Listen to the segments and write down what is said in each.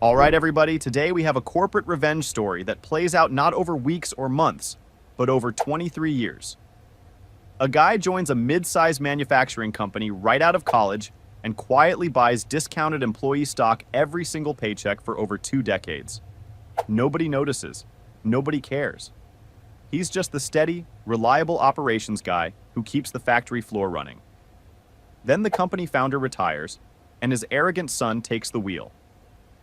All right, everybody, today we have a corporate revenge story that plays out not over weeks or months, but over 23 years. A guy joins a mid-sized manufacturing company right out of college and quietly buys discounted employee stock every single paycheck for over 2 decades. Nobody notices. Nobody cares. He's just the steady, reliable operations guy who keeps the factory floor running. Then the company founder retires, and his arrogant son takes the wheel.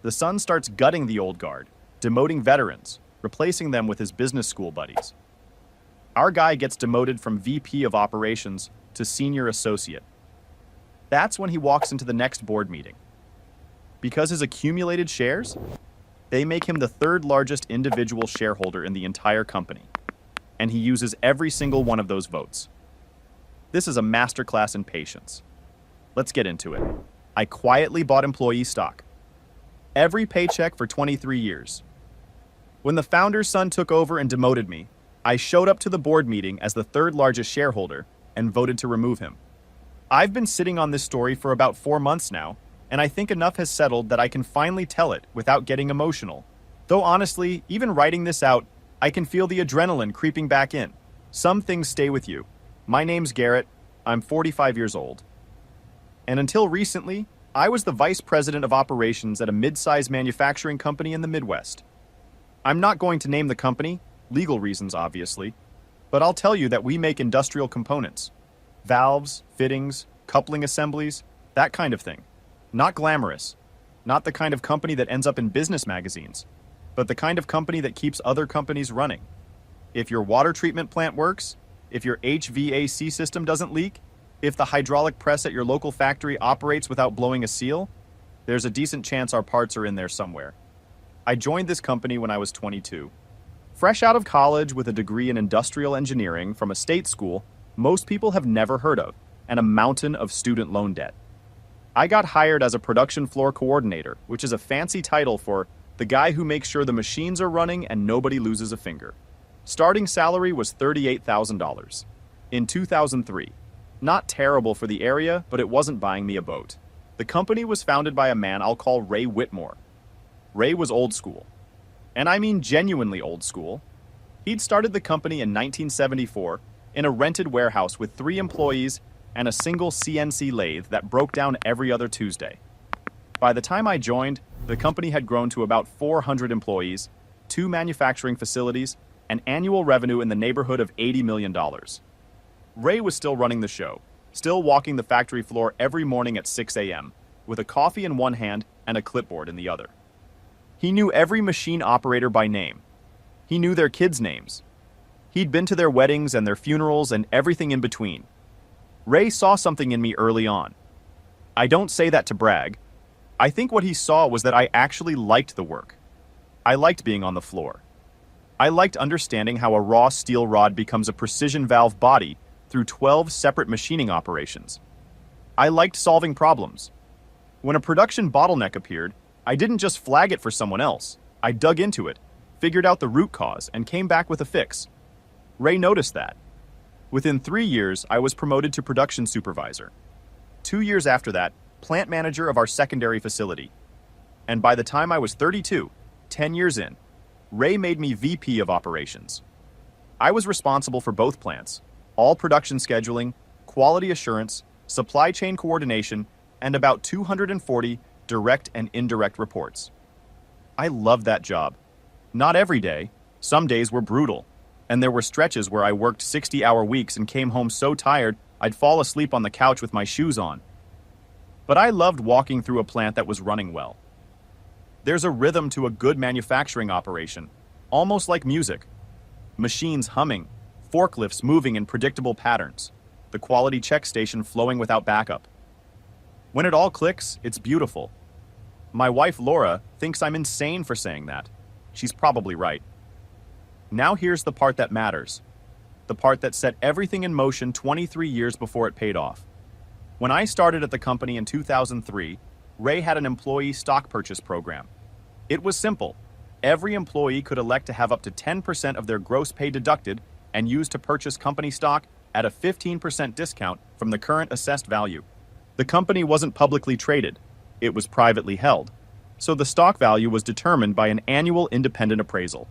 The son starts gutting the old guard, demoting veterans, replacing them with his business school buddies. Our guy gets demoted from VP of operations to senior associate. That's when he walks into the next board meeting. Because his accumulated shares, they make him the third largest individual shareholder in the entire company, and he uses every single one of those votes. This is a masterclass in patience. Let's get into it. I quietly bought employee stock. Every paycheck for 23 years. When the founder's son took over and demoted me, I showed up to the board meeting as the third largest shareholder and voted to remove him. I've been sitting on this story for about 4 months now, and I think enough has settled that I can finally tell it without getting emotional. Though honestly, even writing this out, I can feel the adrenaline creeping back in. Some things stay with you. My name's Garrett. I'm 45 years old. And until recently, I was the vice president of operations at a mid-sized manufacturing company in the Midwest. I'm not going to name the company, legal reasons obviously, but I'll tell you that we make industrial components. Valves, fittings, coupling assemblies, that kind of thing. Not glamorous. Not the kind of company that ends up in business magazines, but the kind of company that keeps other companies running. If your water treatment plant works, if your HVAC system doesn't leak, if the hydraulic press at your local factory operates without blowing a seal, there's a decent chance our parts are in there somewhere. I joined this company when I was 22. Fresh out of college with a degree in industrial engineering from a state school most people have never heard of, and a mountain of student loan debt. I got hired as a production floor coordinator, which is a fancy title for the guy who makes sure the machines are running and nobody loses a finger. Starting salary was $38,000. In 2003. Not terrible for the area, but it wasn't buying me a boat. The company was founded by a man I'll call Ray Whitmore. Ray was old school. And I mean genuinely old school. He'd started the company in 1974 in a rented warehouse with 3 employees and a single CNC lathe that broke down every other Tuesday. By the time I joined, the company had grown to about 400 employees, 2 manufacturing facilities, and annual revenue in the neighborhood of $80 million. Ray was still running the show, still walking the factory floor every morning at 6 a.m., with a coffee in one hand and a clipboard in the other. He knew every machine operator by name. He knew their kids' names. He'd been to their weddings and their funerals and everything in between. Ray saw something in me early on. I don't say that to brag. I think what he saw was that I actually liked the work. I liked being on the floor. I liked understanding how a raw steel rod becomes a precision valve body through 12 separate machining operations. I liked solving problems. When a production bottleneck appeared, I didn't just flag it for someone else. I dug into it, figured out the root cause, and came back with a fix. Ray noticed that. Within 3 years, I was promoted to production supervisor. 2 years after that, plant manager of our secondary facility. And by the time I was 32, 10 years in, Ray made me VP of operations. I was responsible for both plants, all production scheduling, quality assurance, supply chain coordination, and about 240 direct and indirect reports. I loved that job. Not every day. Some days were brutal, and there were stretches where I worked 60-hour weeks and came home so tired I'd fall asleep on the couch with my shoes on. But I loved walking through a plant that was running well. There's a rhythm to a good manufacturing operation, almost like music. Machines humming, forklifts moving in predictable patterns, the quality check station flowing without backup. When it all clicks, it's beautiful. My wife Laura thinks I'm insane for saying that. She's probably right. Now here's the part that matters. The part that set everything in motion 23 years before it paid off. When I started at the company in 2003, Ray had an employee stock purchase program. It was simple. Every employee could elect to have up to 10% of their gross pay deducted and used to purchase company stock at a 15% discount from the current assessed value. The company wasn't publicly traded. It was privately held. so the stock value was determined by an annual independent appraisal.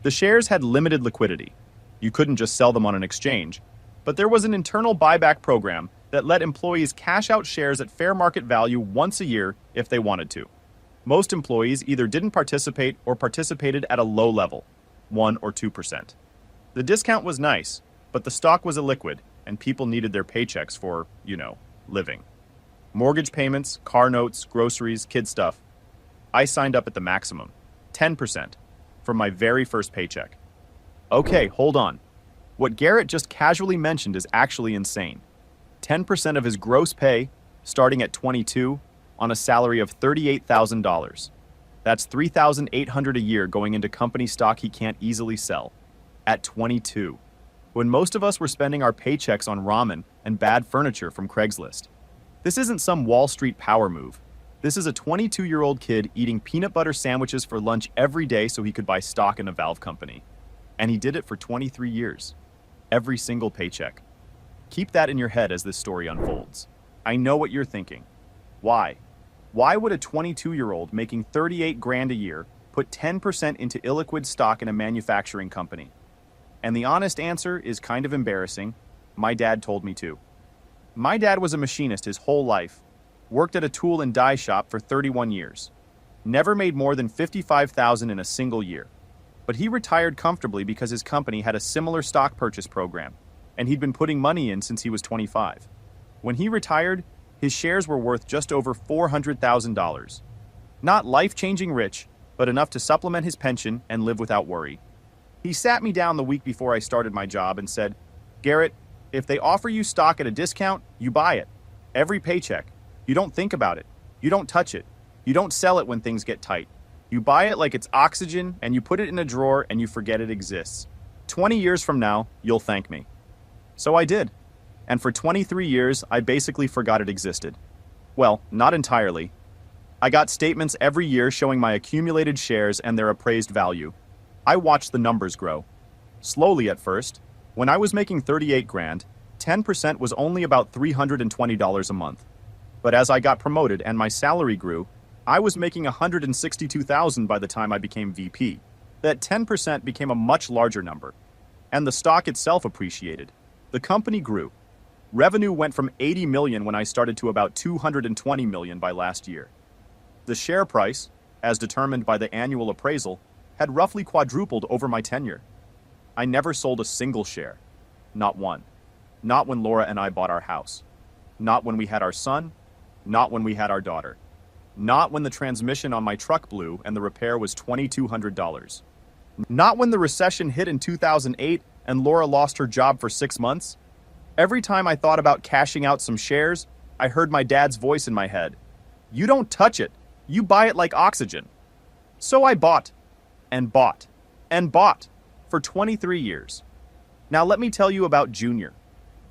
The shares had limited liquidity. You couldn't just sell them on an exchange, but there was an internal buyback program that let employees cash out shares at fair market value once a year if they wanted to. Most employees either didn't participate or participated at a low level, 1 or 2%. The discount was nice, but the stock was illiquid, and people needed their paychecks for, living. Mortgage payments, car notes, groceries, kid stuff. I signed up at the maximum, 10%, from my very first paycheck. Okay, hold on. What Garrett just casually mentioned is actually insane. 10% of his gross pay, starting at 22, on a salary of $38,000. That's $3,800 a year going into company stock he can't easily sell. At 22. When most of us were spending our paychecks on ramen and bad furniture from Craigslist. This isn't some Wall Street power move. This is a 22-year-old kid eating peanut butter sandwiches for lunch every day so he could buy stock in a valve company. And he did it for 23 years. Every single paycheck. Keep that in your head as this story unfolds. I know what you're thinking. Why? Why would a 22-year-old making 38 grand a year put 10% into illiquid stock in a manufacturing company? And the honest answer is kind of embarrassing. My dad told me to. My dad was a machinist his whole life, worked at a tool and die shop for 31 years. Never made more than $55,000 in a single year. But he retired comfortably because his company had a similar stock purchase program, and he'd been putting money in since he was 25. When he retired, his shares were worth just over $400,000. Not life-changing rich, but enough to supplement his pension and live without worry. He sat me down the week before I started my job and said, "Garrett, if they offer you stock at a discount, you buy it. Every paycheck. You don't think about it. You don't touch it. You don't sell it when things get tight. You buy it like it's oxygen and you put it in a drawer and you forget it exists. 20 years from now, you'll thank me." So I did. And for 23 years, I basically forgot it existed. Well, not entirely. I got statements every year showing my accumulated shares and their appraised value. I watched the numbers grow. Slowly at first. When I was making 38 grand, 10% was only about $320 a month. But as I got promoted and my salary grew, I was making $162,000 by the time I became VP. That 10% became a much larger number. And the stock itself appreciated. The company grew. Revenue went from 80 million when I started to about 220 million by last year. The share price, as determined by the annual appraisal, had roughly quadrupled over my tenure. I never sold a single share. Not one. Not when Laura and I bought our house. Not when we had our son. Not when we had our daughter. Not when the transmission on my truck blew and the repair was $2,200. Not when the recession hit in 2008 and Laura lost her job for 6 months. Every time I thought about cashing out some shares, I heard my dad's voice in my head. "You don't touch it. You buy it like oxygen." So I bought, and bought, and bought for 23 years. Now let me tell you about Junior.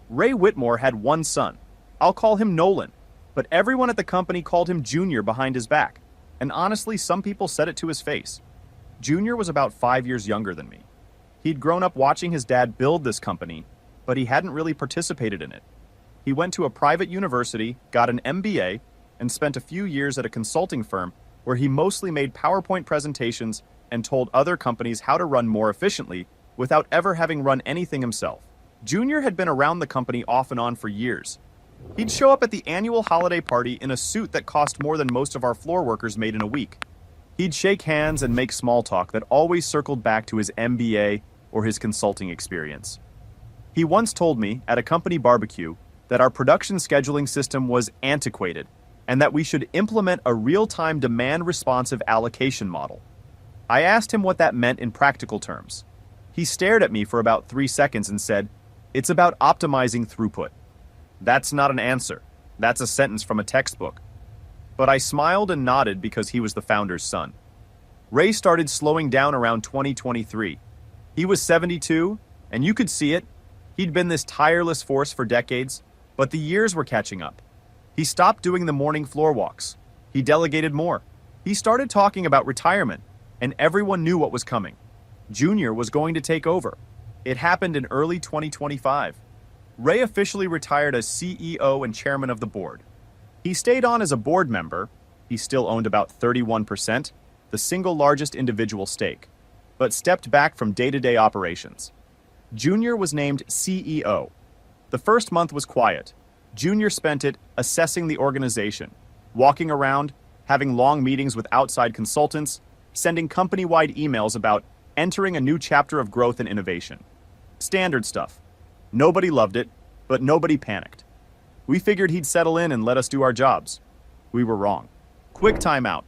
Ray Whitmore had one son. I'll call him Nolan, but everyone at the company called him Junior behind his back. And honestly, some people said it to his face. Junior was about 5 years younger than me. He'd grown up watching his dad build this company, but he hadn't really participated in it. He went to a private university, got an MBA, and spent a few years at a consulting firm where he mostly made PowerPoint presentations and told other companies how to run more efficiently without ever having run anything himself. Junior had been around the company off and on for years. He'd show up at the annual holiday party in a suit that cost more than most of our floor workers made in a week. He'd shake hands and make small talk that always circled back to his MBA or his consulting experience. He once told me at a company barbecue that our production scheduling system was antiquated and that we should implement a real-time demand-responsive allocation model. I asked him what that meant in practical terms. He stared at me for about 3 seconds and said, "It's about optimizing throughput." That's not an answer. That's a sentence from a textbook. But I smiled and nodded because he was the founder's son. Ray started slowing down around 2023. He was 72, and you could see it. He'd been this tireless force for decades, but the years were catching up. He stopped doing the morning floor walks. He delegated more. He started talking about retirement, and everyone knew what was coming. Junior was going to take over. It happened in early 2025. Ray officially retired as CEO and chairman of the board. He stayed on as a board member, He still owned about 31%, the single largest individual stake, but stepped back from day-to-day operations. Junior was named CEO. The first month was quiet. Junior spent it assessing the organization, walking around, having long meetings with outside consultants, sending company-wide emails about entering a new chapter of growth and innovation. Standard stuff. Nobody loved it, but nobody panicked. We figured he'd settle in and let us do our jobs. We were wrong. Quick timeout.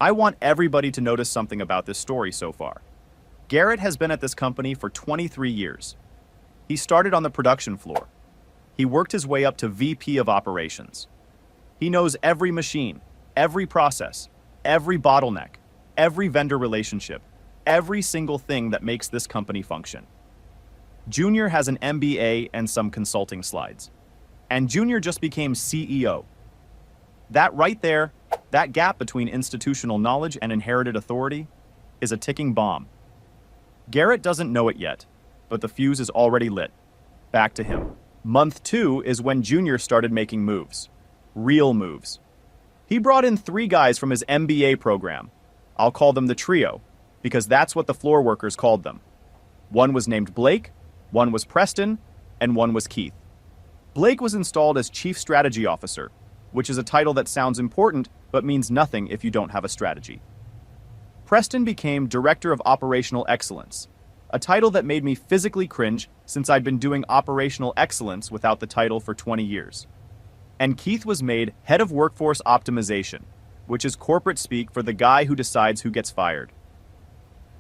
I want everybody to notice something about this story so far. Garrett has been at this company for 23 years. He started on the production floor. He worked his way up to VP of operations. He knows every machine, every process, every bottleneck, every vendor relationship, every single thing that makes this company function. Junior has an MBA and some consulting slides. And Junior just became CEO. That right there, that gap between institutional knowledge and inherited authority, is a ticking bomb. Garrett doesn't know it yet, but the fuse is already lit. Back to him. Month 2 is when Junior started making moves. Real moves. He brought in 3 guys from his MBA program. I'll call them the trio, because that's what the floor workers called them. One was named Blake, one was Preston, and one was Keith. Blake was installed as Chief Strategy Officer, which is a title that sounds important but means nothing if you don't have a strategy. Preston became Director of Operational Excellence, a title that made me physically cringe since I'd been doing operational excellence without the title for 20 years. And Keith was made Head of Workforce Optimization, which is corporate speak for the guy who decides who gets fired.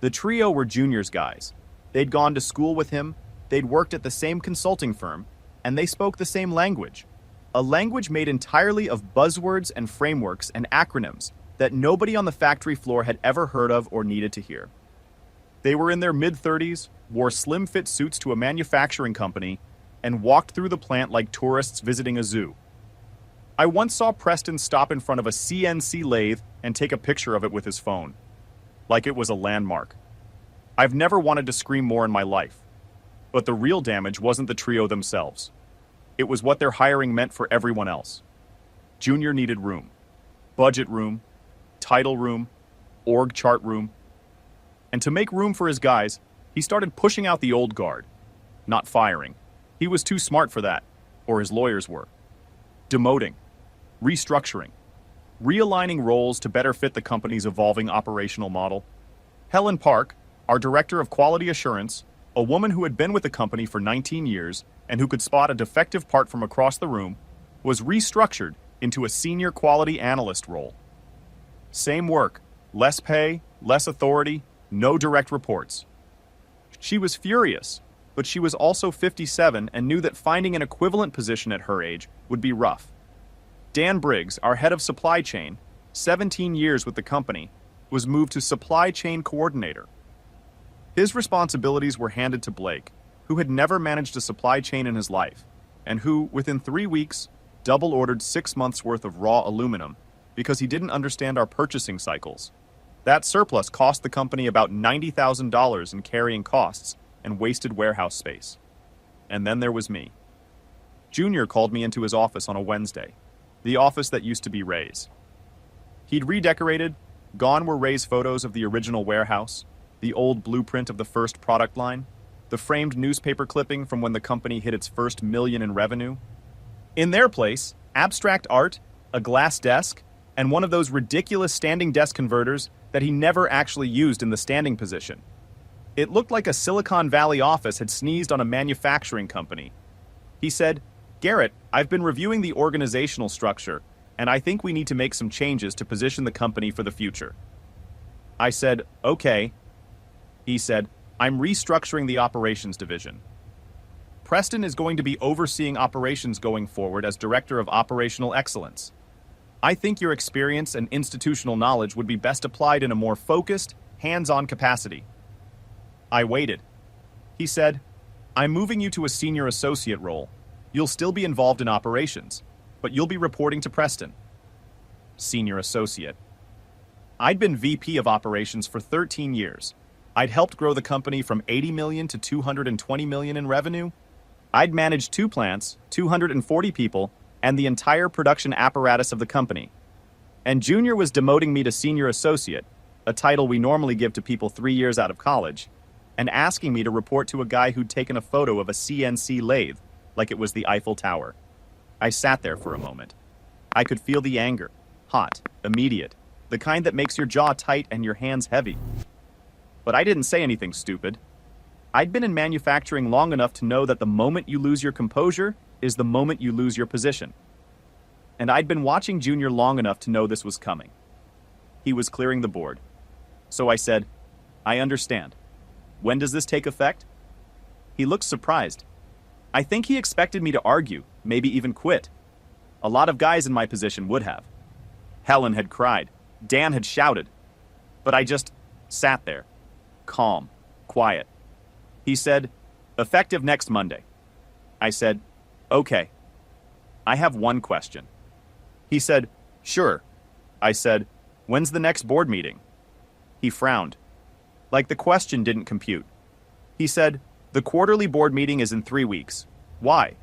The trio were Junior's guys. They'd gone to school with him, they'd worked at the same consulting firm, and they spoke the same language. A language made entirely of buzzwords and frameworks and acronyms that nobody on the factory floor had ever heard of or needed to hear. They were in their mid-30s, wore slim-fit suits to a manufacturing company, and walked through the plant like tourists visiting a zoo. I once saw Preston stop in front of a CNC lathe and take a picture of it with his phone, like it was a landmark. I've never wanted to scream more in my life, but the real damage wasn't the trio themselves. It was what their hiring meant for everyone else. Junior needed room, budget room, title room, org chart room. And to make room for his guys, he started pushing out the old guard, not firing. He was too smart for that, or his lawyers were. Demoting, restructuring, realigning roles to better fit the company's evolving operational model. Helen Park, our Director of Quality Assurance, a woman who had been with the company for 19 years and who could spot a defective part from across the room, was restructured into a Senior Quality Analyst role. Same work, less pay, less authority, no direct reports. She was furious, but she was also 57 and knew that finding an equivalent position at her age would be rough. Dan Briggs, our head of supply chain, 17 years with the company, was moved to supply chain coordinator. His responsibilities were handed to Blake, who had never managed a supply chain in his life, and who, within 3 weeks, double-ordered 6 months' worth of raw aluminum because he didn't understand our purchasing cycles. That surplus cost the company about $90,000 in carrying costs and wasted warehouse space. And then there was me. Junior called me into his office on a Wednesday, the office that used to be Ray's. He'd redecorated. Gone were Ray's photos of the original warehouse, the old blueprint of the first product line, the framed newspaper clipping from when the company hit its first $1 million in revenue. In their place, abstract art, a glass desk, and one of those ridiculous standing desk converters that he never actually used in the standing position. It looked like a Silicon Valley office had sneezed on a manufacturing company. He said, "Garrett, I've been reviewing the organizational structure, and I think we need to make some changes to position the company for the future." I said, "Okay." He said, "I'm restructuring the operations division. Preston is going to be overseeing operations going forward as Director of Operational Excellence. I think your experience and institutional knowledge would be best applied in a more focused, hands-on capacity." I waited. He said, "I'm moving you to a senior associate role. You'll still be involved in operations, but you'll be reporting to Preston." Senior associate. I'd been VP of operations for 13 years. I'd helped grow the company from 80 million to 220 million in revenue. I'd managed 2 plants, 240 people, and the entire production apparatus of the company. And Junior was demoting me to senior associate, a title we normally give to people 3 years out of college, and asking me to report to a guy who'd taken a photo of a CNC lathe like it was the Eiffel Tower. I sat there for a moment. I could feel the anger, hot, immediate, the kind that makes your jaw tight and your hands heavy. But I didn't say anything stupid. I'd been in manufacturing long enough to know that the moment you lose your composure is the moment you lose your position. And I'd been watching Junior long enough to know this was coming. He was clearing the board. So I said, "I understand. When does this take effect?" He looked surprised. I think he expected me to argue, maybe even quit. A lot of guys in my position would have. Helen had cried. Dan had shouted. But I just sat there, calm, quiet. He said, "Effective next Monday." I said, "Okay. I have one question." He said, "Sure." I said, "When's the next board meeting?" He frowned. Like the question didn't compute. He said, "The quarterly board meeting is in 3 weeks. Why?"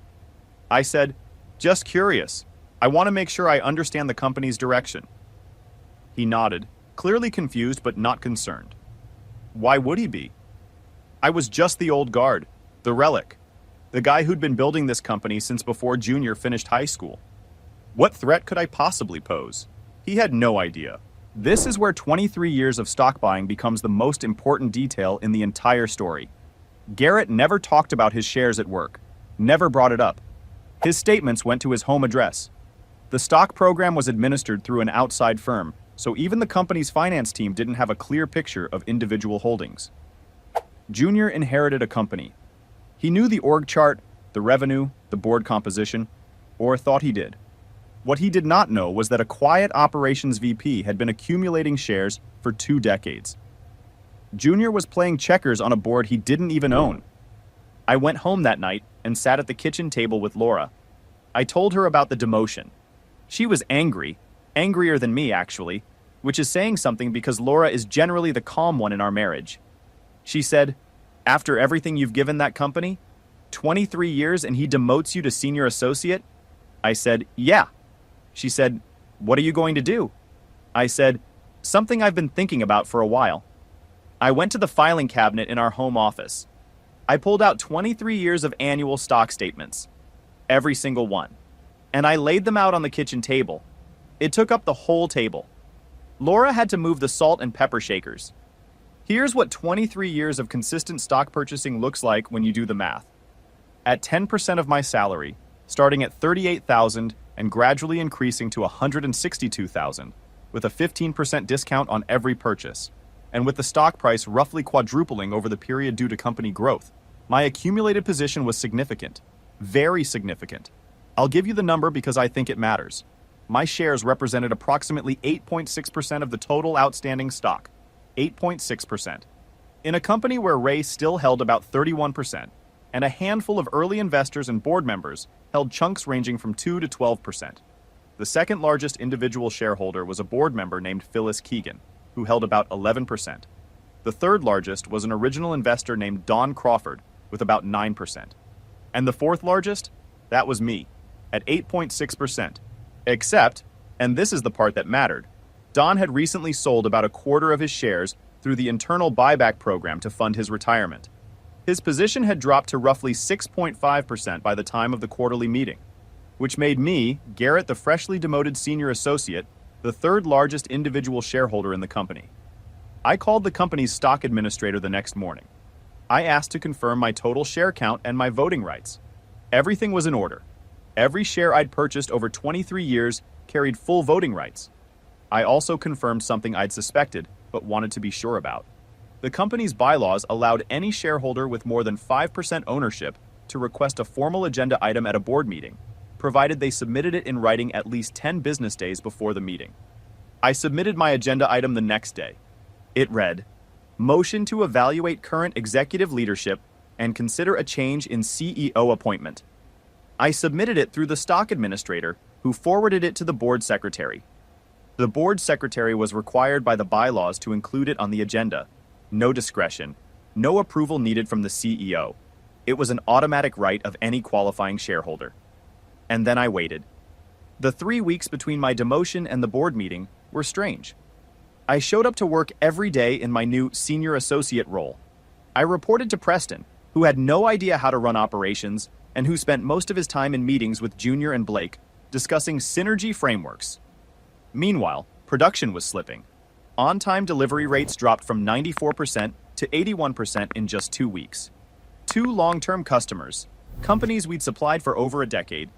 I said, "Just curious. I want to make sure I understand the company's direction." He nodded, clearly confused but not concerned. Why would he be? I was just the old guard, the relic, the guy who'd been building this company since before Junior finished high school. What threat could I possibly pose? He had no idea. This is where 23 years of stock buying becomes the most important detail in the entire story. Garrett never talked about his shares at work, never brought it up. His statements went to his home address. The stock program was administered through an outside firm, so even the company's finance team didn't have a clear picture of individual holdings. Junior inherited a company. He knew the org chart, the revenue, the board composition, or thought he did. What he did not know was that a quiet operations VP had been accumulating shares for 2 decades. Junior was playing checkers on a board he didn't even own. I went home that night and sat at the kitchen table with Laura. I told her about the demotion. She was angry, angrier than me actually, which is saying something because Laura is generally the calm one in our marriage. She said, "After everything you've given that company, 23 years and he demotes you to senior associate?" I said, "Yeah." She said, "What are you going to do?" I said, "Something I've been thinking about for a while." I went to the filing cabinet in our home office. I pulled out 23 years of annual stock statements, every single one, and I laid them out on the kitchen table. It took up the whole table. Laura had to move the salt and pepper shakers. Here's what 23 years of consistent stock purchasing looks like when you do the math. At 10% of my salary, starting at $38,000 and gradually increasing to $162,000, with a 15% discount on every purchase, and with the stock price roughly quadrupling over the period due to company growth, my accumulated position was significant, very significant. I'll give you the number because I think it matters. My shares represented approximately 8.6% of the total outstanding stock, 8.6%. In a company where Ray still held about 31%, and a handful of early investors and board members held chunks ranging from 2 to 12%. The second largest individual shareholder was a board member named Phyllis Keegan, who held about 11%. The third largest was an original investor named Don Crawford, with about 9%. And the fourth largest? That was me, at 8.6%. Except, and this is the part that mattered, Don had recently sold about a quarter of his shares through the internal buyback program to fund his retirement. His position had dropped to roughly 6.5% by the time of the quarterly meeting, which made me, Garrett the freshly demoted senior associate, the third largest individual shareholder in the company. I called the company's stock administrator the next morning. I asked to confirm my total share count and my voting rights. Everything was in order. Every share I'd purchased over 23 years carried full voting rights. I also confirmed something I'd suspected, but wanted to be sure about. The company's bylaws allowed any shareholder with more than 5% ownership to request a formal agenda item at a board meeting, provided they submitted it in writing at least 10 business days before the meeting. I submitted my agenda item the next day. It read, "Motion to evaluate current executive leadership and consider a change in CEO appointment." I submitted it through the stock administrator, who forwarded it to the board secretary. The board secretary was required by the bylaws to include it on the agenda. No discretion, no approval needed from the CEO. It was an automatic right of any qualifying shareholder. And then I waited. The 3 weeks between my demotion and the board meeting were strange. I showed up to work every day in my new senior associate role. I reported to Preston, who had no idea how to run operations and who spent most of his time in meetings with Junior and Blake discussing synergy frameworks. Meanwhile, production was slipping. On-time delivery rates dropped from 94% to 81% in just 2 weeks. 2 long-term customers, companies we'd supplied for over a decade,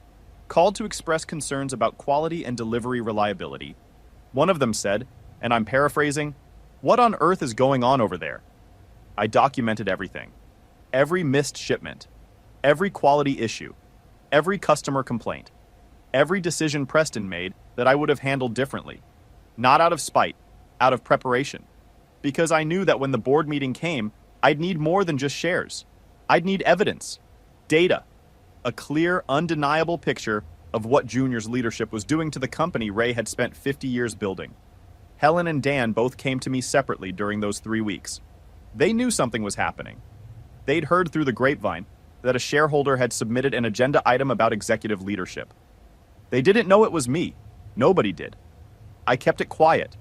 called to express concerns about quality and delivery reliability. One of them said, and I'm paraphrasing, "What on earth is going on over there?" I documented everything. Every missed shipment, every quality issue, every customer complaint, every decision Preston made that I would have handled differently. Not out of spite, out of preparation. Because I knew that when the board meeting came, I'd need more than just shares. I'd need evidence, data, a clear, undeniable picture of what Junior's leadership was doing to the company Ray had spent 50 years building. Helen and Dan both came to me separately during those 3 weeks. They knew something was happening. They'd heard through the grapevine that a shareholder had submitted an agenda item about executive leadership. They didn't know it was me. Nobody did. I kept it quiet.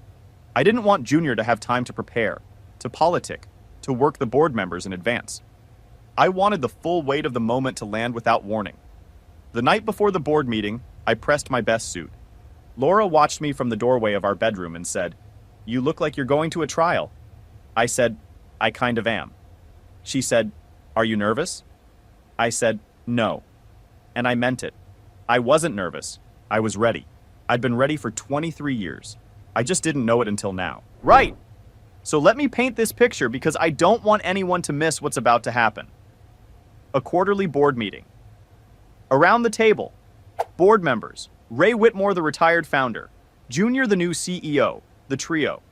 I didn't want Junior to have time to prepare, to politic, to work the board members in advance. I wanted the full weight of the moment to land without warning. The night before the board meeting, I pressed my best suit. Laura watched me from the doorway of our bedroom and said, "You look like you're going to a trial." I said, "I kind of am." She said, "Are you nervous?" I said, "No." And I meant it. I wasn't nervous. I was ready. I'd been ready for 23 years. I just didn't know it until now. Right. So let me paint this picture because I don't want anyone to miss what's about to happen. A quarterly board meeting. Around the table, board members, Ray Whitmore, the retired founder, Junior, the new CEO, the trio,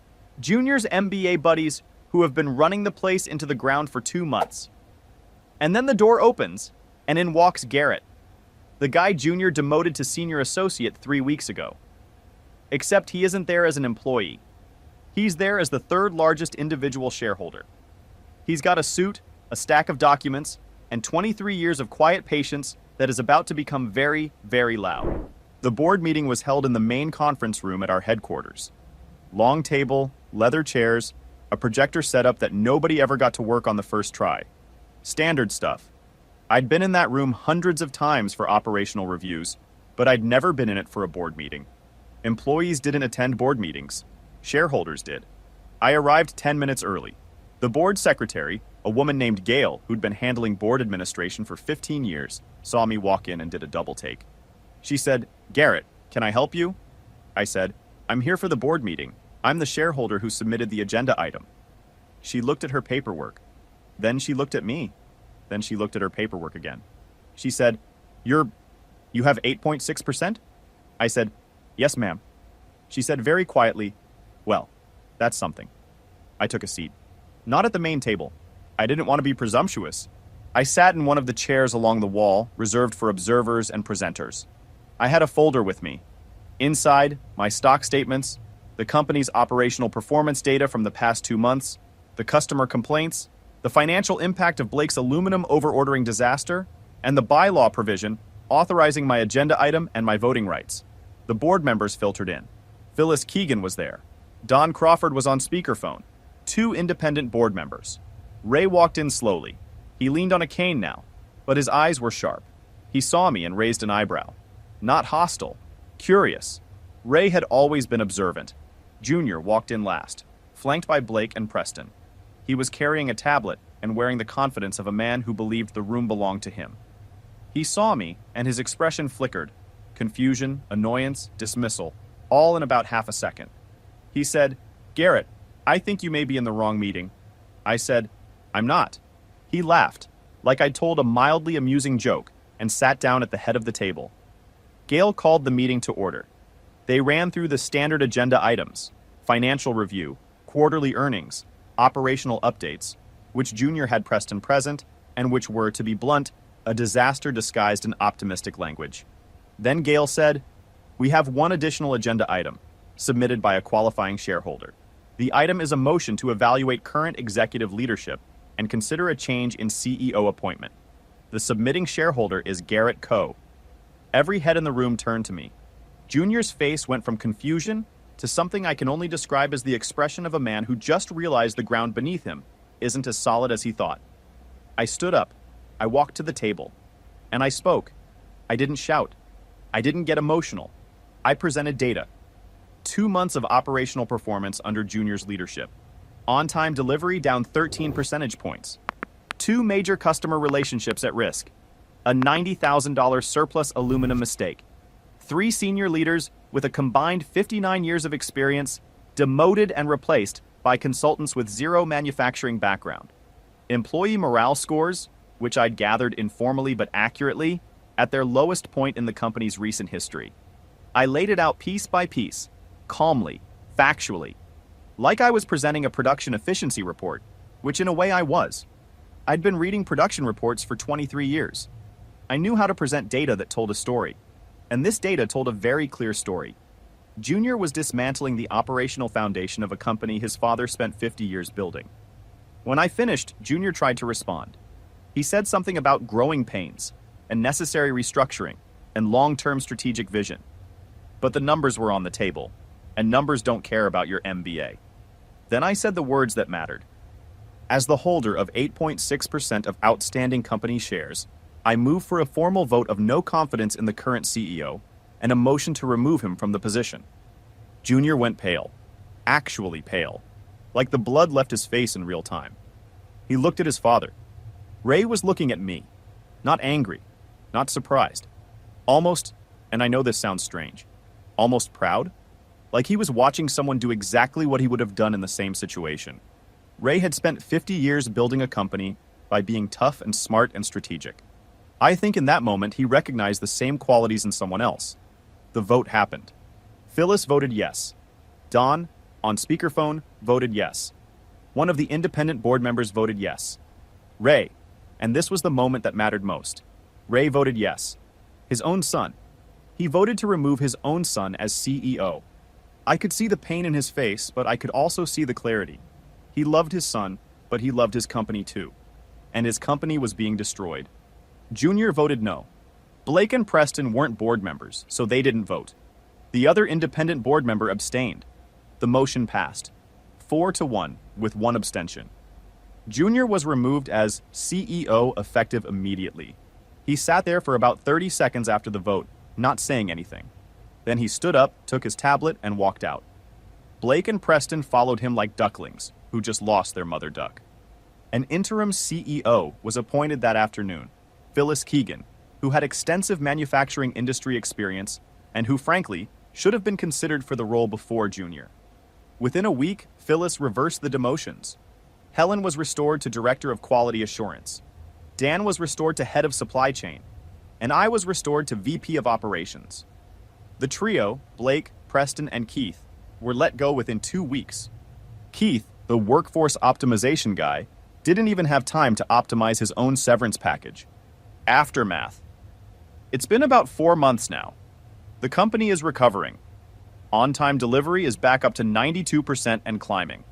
Junior's MBA buddies who have been running the place into the ground for 2 months. And then the door opens, and in walks Garrett, the guy Junior demoted to senior associate 3 weeks ago. Except he isn't there as an employee. He's there as the 3rd largest individual shareholder. He's got a suit, a stack of documents, and 23 years of quiet patience that is about to become very, very loud. The board meeting was held in the main conference room at our headquarters. Long table, leather chairs, a projector setup that nobody ever got to work on the first try. Standard stuff. I'd been in that room hundreds of times for operational reviews, but I'd never been in it for a board meeting. Employees didn't attend board meetings. Shareholders did. I arrived 10 minutes early. The board secretary, a woman named Gail, who'd been handling board administration for 15 years, saw me walk in and did a double take. She said, "Garrett, can I help you?" I said, "I'm here for the board meeting. I'm the shareholder who submitted the agenda item." She looked at her paperwork. Then she looked at me. Then she looked at her paperwork again. She said, You have 8.6%? I said, "Yes, ma'am." She said very quietly, "Well, that's something." I took a seat. Not at the main table. I didn't want to be presumptuous. I sat in one of the chairs along the wall, reserved for observers and presenters. I had a folder with me. Inside, my stock statements, the company's operational performance data from the past 2 months, the customer complaints, the financial impact of Blake's aluminum overordering disaster, and the bylaw provision authorizing my agenda item and my voting rights. The board members filtered in. Phyllis Keegan was there. Don Crawford was on speakerphone. 2 independent board members. Ray walked in slowly. He leaned on a cane now, but his eyes were sharp. He saw me and raised an eyebrow. Not hostile, curious. Ray had always been observant. Junior walked in last, flanked by Blake and Preston. He was carrying a tablet and wearing the confidence of a man who believed the room belonged to him. He saw me, and his expression flickered. Confusion, annoyance, dismissal, all in about half a second. He said, "Garrett, I think you may be in the wrong meeting." I said, "I'm not." He laughed, like I'd told a mildly amusing joke, and sat down at the head of the table. Gail called the meeting to order. They ran through the standard agenda items: financial review, quarterly earnings, operational updates, which Junior had Preston present, and which were, to be blunt, a disaster disguised in optimistic language. Then Gail said, "We have one additional agenda item, submitted by a qualifying shareholder. The item is a motion to evaluate current executive leadership and consider a change in CEO appointment. The submitting shareholder is Garrett Coe." Every head in the room turned to me. Junior's face went from confusion to something I can only describe as the expression of a man who just realized the ground beneath him isn't as solid as he thought. I stood up, I walked to the table, and I spoke. I didn't shout. I didn't get emotional. I presented data. 2 months of operational performance under Junior's leadership. On-time delivery down 13 percentage points. 2 major customer relationships at risk. A $90,000 surplus aluminum mistake. 3 senior leaders with a combined 59 years of experience demoted and replaced by consultants with 0 manufacturing background. Employee morale scores, which I'd gathered informally but accurately, at their lowest point in the company's recent history. I laid it out piece by piece, calmly, factually, like I was presenting a production efficiency report, which in a way I was. I'd been reading production reports for 23 years. I knew how to present data that told a story, and this data told a very clear story. Junior was dismantling the operational foundation of a company his father spent 50 years building. When I finished, Junior tried to respond. He said something about growing pains, and necessary restructuring, and long-term strategic vision. But the numbers were on the table, and numbers don't care about your MBA. Then I said the words that mattered. As the holder of 8.6% of outstanding company shares, I move for a formal vote of no confidence in the current CEO and a motion to remove him from the position. Junior went pale, actually pale, like the blood left his face in real time. He looked at his father. Ray was looking at me, not angry, not surprised, almost, and I know this sounds strange, almost proud, like he was watching someone do exactly what he would have done in the same situation. Ray had spent 50 years building a company by being tough and smart and strategic. I think in that moment he recognized the same qualities in someone else. The vote happened. Phyllis voted yes. Don, on speakerphone, voted yes. One of the independent board members voted yes. Ray, and this was the moment that mattered most. Ray voted yes. His own son. He voted to remove his own son as CEO. I could see the pain in his face, but I could also see the clarity. He loved his son, but he loved his company too. And his company was being destroyed. Junior voted no. Blake and Preston weren't board members, so they didn't vote. The other independent board member abstained. The motion passed. 4-1, with 1 abstention. Junior was removed as CEO effective immediately. He sat there for about 30 seconds after the vote, not saying anything. Then he stood up, took his tablet, and walked out. Blake and Preston followed him like ducklings, who just lost their mother duck. An interim CEO was appointed that afternoon, Phyllis Keegan, who had extensive manufacturing industry experience and who, frankly, should have been considered for the role before Junior. Within a week, Phyllis reversed the demotions. Helen was restored to Director of Quality Assurance. Dan was restored to Head of Supply Chain. And I was restored to VP of Operations. The trio, Blake, Preston, and Keith, were let go within 2 weeks. Keith, the workforce optimization guy, didn't even have time to optimize his own severance package. Aftermath. It's been about 4 months now. The company is recovering. On-time delivery is back up to 92% and climbing.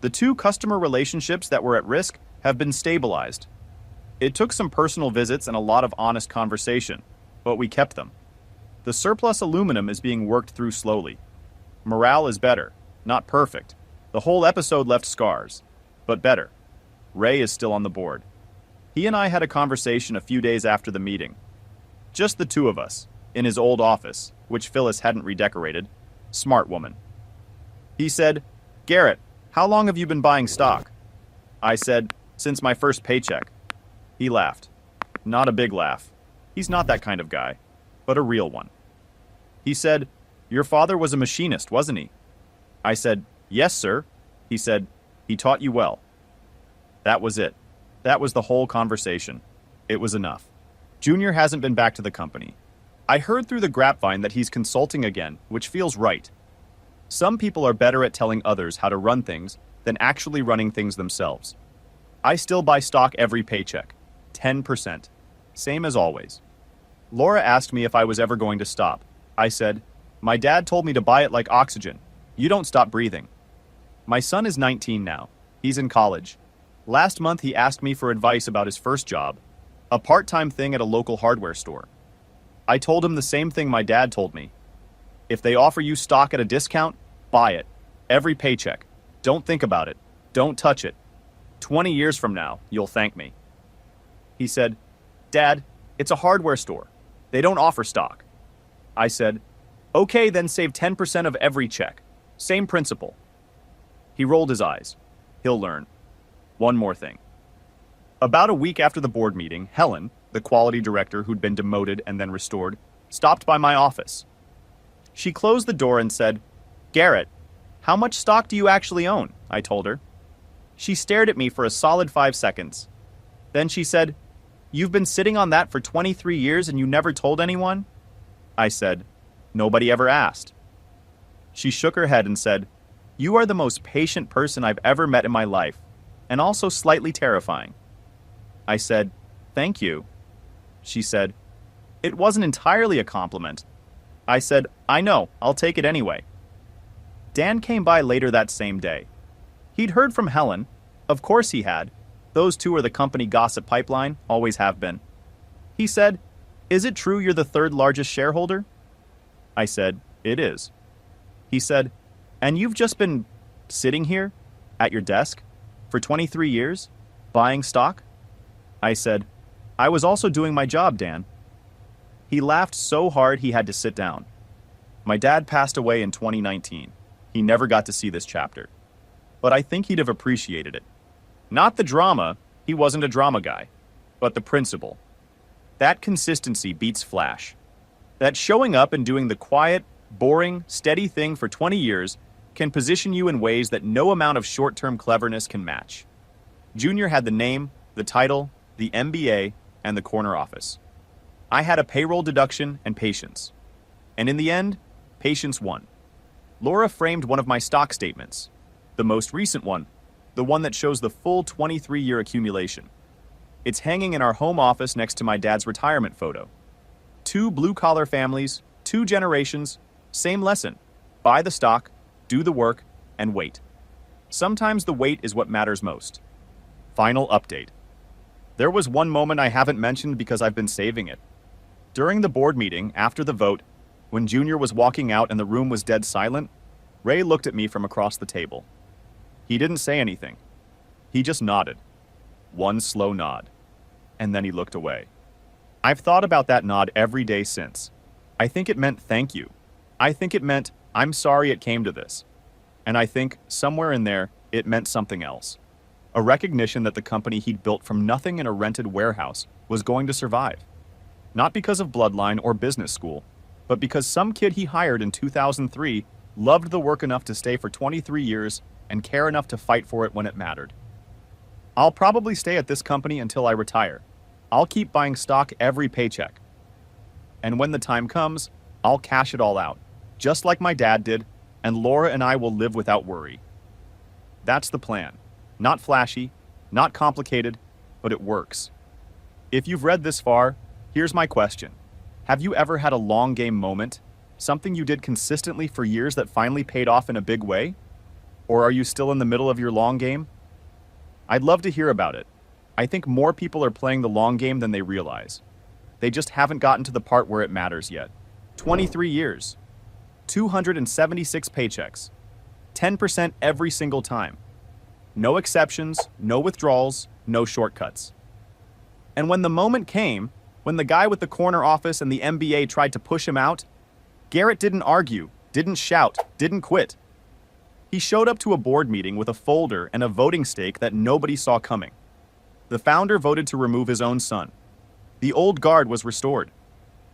The 2 customer relationships that were at risk have been stabilized. It took some personal visits and a lot of honest conversation, but we kept them. The surplus aluminum is being worked through slowly. Morale is better, not perfect. The whole episode left scars, but better. Ray is still on the board. He and I had a conversation a few days after the meeting. Just the 2 of us, in his old office, which Phyllis hadn't redecorated. Smart woman. He said, "Garrett, how long have you been buying stock?" I said, "Since my first paycheck." He laughed. Not a big laugh. He's not that kind of guy, but a real one. He said, "Your father was a machinist, wasn't he?" I said, "Yes, sir." He said, "He taught you well." That was it. That was the whole conversation. It was enough. Junior hasn't been back to the company. I heard through the grapevine that he's consulting again, which feels right. Some people are better at telling others how to run things than actually running things themselves. I still buy stock every paycheck. 10%. Same as always. Laura asked me if I was ever going to stop. I said, "My dad told me to buy it like oxygen. You don't stop breathing." My son is 19 now. He's in college. Last month he asked me for advice about his first job, a part-time thing at a local hardware store. I told him the same thing my dad told me. If they offer you stock at a discount, buy it. Every paycheck. Don't think about it. Don't touch it. 20 years from now, you'll thank me. He said, Dad, it's a hardware store. They don't offer stock. I said, okay, then save 10% of every check. Same principle. He rolled his eyes. He'll learn. One more thing. About a week after the board meeting, Helen, the quality director who'd been demoted and then restored, stopped by my office. She closed the door and said, Garrett, how much stock do you actually own? I told her. She stared at me for a solid 5 seconds. Then she said, You've been sitting on that for 23 years and you never told anyone? I said, Nobody ever asked. She shook her head and said, You are the most patient person I've ever met in my life, and also slightly terrifying. I said, Thank you. She said, It wasn't entirely a compliment. I said, I know, I'll take it anyway. Dan came by later that same day. He'd heard from Helen. Of course he had. Those two are the company gossip pipeline, always have been. He said, Is it true you're the third largest shareholder? I said, It is. He said, And you've just been sitting here at your desk for 23 years, buying stock? I said, I was also doing my job, Dan. He laughed so hard he had to sit down. My dad passed away in 2019. He never got to see this chapter. But I think he'd have appreciated it. Not the drama, he wasn't a drama guy, but the principle. That consistency beats flash. That showing up and doing the quiet, boring, steady thing for 20 years can position you in ways that no amount of short-term cleverness can match. Junior had the name, the title, the MBA, and the corner office. I had a payroll deduction and patience. And in the end, patience won. Laura framed one of my stock statements, the most recent one, the one that shows the full 23-year accumulation. It's hanging in our home office next to my dad's retirement photo. 2 blue-collar families, 2 generations, same lesson. Buy the stock, do the work, and wait. Sometimes the wait is what matters most. Final update. There was one moment I haven't mentioned because I've been saving it. During the board meeting, after the vote, when Junior was walking out and the room was dead silent, Ray looked at me from across the table. He didn't say anything. He just nodded. One slow nod. And then he looked away. I've thought about that nod every day since. I think it meant thank you. I think it meant I'm sorry it came to this. And I think, somewhere in there, it meant something else. A recognition that the company he'd built from nothing in a rented warehouse was going to survive. Not because of bloodline or business school, but because some kid he hired in 2003 loved the work enough to stay for 23 years and care enough to fight for it when it mattered. I'll probably stay at this company until I retire. I'll keep buying stock every paycheck. And when the time comes, I'll cash it all out, just like my dad did, and Laura and I will live without worry. That's the plan. Not flashy, not complicated, but it works. If you've read this far, here's my question. Have you ever had a long game moment? Something you did consistently for years that finally paid off in a big way? Or are you still in the middle of your long game? I'd love to hear about it. I think more people are playing the long game than they realize. They just haven't gotten to the part where it matters yet. 23 years. 276 paychecks. 10% every single time. No exceptions, no withdrawals, no shortcuts. And when the moment came, when the guy with the corner office and the MBA tried to push him out, Garrett didn't argue, didn't shout, didn't quit. He showed up to a board meeting with a folder and a voting stake that nobody saw coming. The founder voted to remove his own son. The old guard was restored.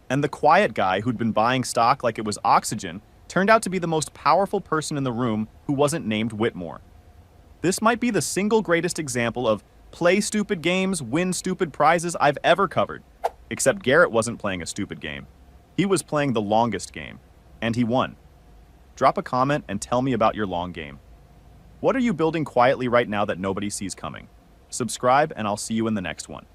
And the quiet guy who'd been buying stock like it was oxygen turned out to be the most powerful person in the room who wasn't named Whitmore. This might be the single greatest example of play stupid games, win stupid prizes I've ever covered. Except Garrett wasn't playing a stupid game. He was playing the longest game. And he won. Drop a comment and tell me about your long game. What are you building quietly right now that nobody sees coming? Subscribe and I'll see you in the next one.